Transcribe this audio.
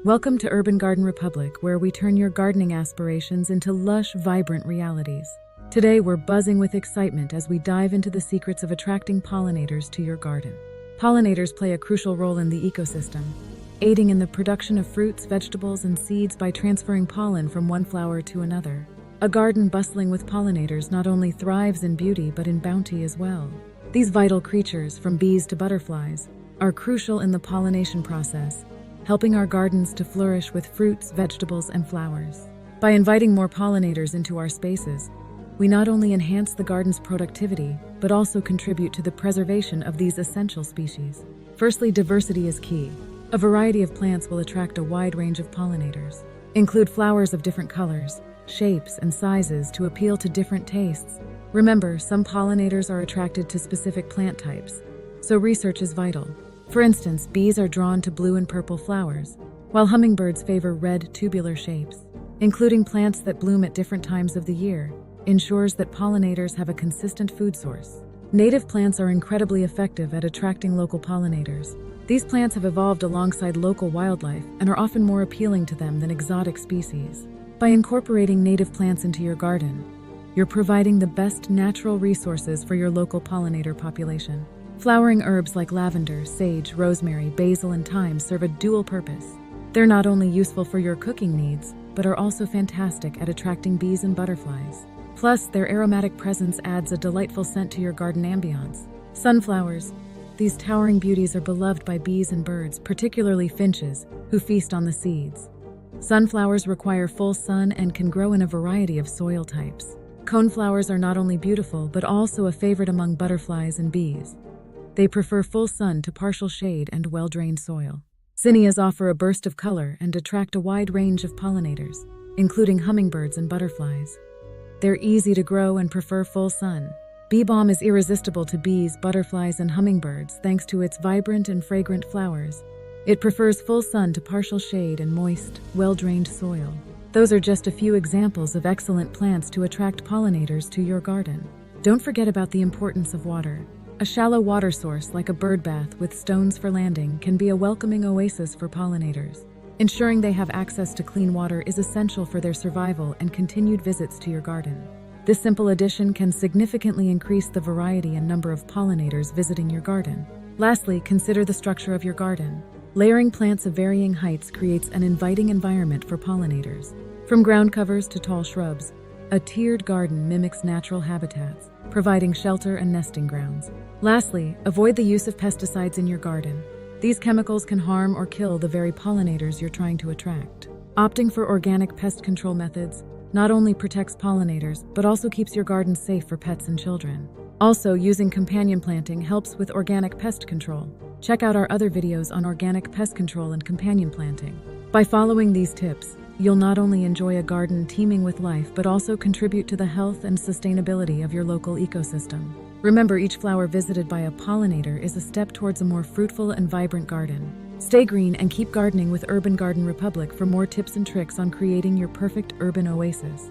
Welcome to Urban Garden Republic, where we turn your gardening aspirations into lush, vibrant realities. Today, we're buzzing with excitement as we dive into the secrets of attracting pollinators to your garden. Pollinators play a crucial role in the ecosystem, aiding in the production of fruits, vegetables, and seeds by transferring pollen from one flower to another. A garden bustling with pollinators not only thrives in beauty but in bounty as well. These vital creatures, from bees to butterflies, are crucial in the pollination process, helping our gardens to flourish with fruits, vegetables, and flowers. By inviting more pollinators into our spaces, we not only enhance the garden's productivity, but also contribute to the preservation of these essential species. Firstly, diversity is key. A variety of plants will attract a wide range of pollinators. Include flowers of different colors, shapes, and sizes to appeal to different tastes. Remember, some pollinators are attracted to specific plant types, so research is vital. For instance, bees are drawn to blue and purple flowers, while hummingbirds favor red, tubular shapes. Including plants that bloom at different times of the year ensures that pollinators have a consistent food source. Native plants are incredibly effective at attracting local pollinators. These plants have evolved alongside local wildlife and are often more appealing to them than exotic species. By incorporating native plants into your garden, you're providing the best natural resources for your local pollinator population. Flowering herbs like lavender, sage, rosemary, basil, and thyme serve a dual purpose. They're not only useful for your cooking needs, but are also fantastic at attracting bees and butterflies. Plus, their aromatic presence adds a delightful scent to your garden ambiance. Sunflowers. These towering beauties are beloved by bees and birds, particularly finches, who feast on the seeds. Sunflowers require full sun and can grow in a variety of soil types. Coneflowers are not only beautiful, but also a favorite among butterflies and bees. They prefer full sun to partial shade and well-drained soil. Zinnias offer a burst of color and attract a wide range of pollinators, including hummingbirds and butterflies. They're easy to grow and prefer full sun. Bee balm is irresistible to bees, butterflies, and hummingbirds thanks to its vibrant and fragrant flowers. It prefers full sun to partial shade and moist, well-drained soil. Those are just a few examples of excellent plants to attract pollinators to your garden. Don't forget about the importance of water. A shallow water source like a bird bath with stones for landing can be a welcoming oasis for pollinators. Ensuring they have access to clean water is essential for their survival and continued visits to your garden. This simple addition can significantly increase the variety and number of pollinators visiting your garden. Lastly, consider the structure of your garden. Layering plants of varying heights creates an inviting environment for pollinators. From ground covers to tall shrubs, a tiered garden mimics natural habitats, providing shelter and nesting grounds. Lastly, avoid the use of pesticides in your garden. These chemicals can harm or kill the very pollinators you're trying to attract. Opting for organic pest control methods not only protects pollinators, but also keeps your garden safe for pets and children. Also, using companion planting helps with organic pest control. Check out our other videos on organic pest control and companion planting. By following these tips, you'll not only enjoy a garden teeming with life, but also contribute to the health and sustainability of your local ecosystem. Remember, each flower visited by a pollinator is a step towards a more fruitful and vibrant garden. Stay green and keep gardening with Urban Garden Republic for more tips and tricks on creating your perfect urban oasis.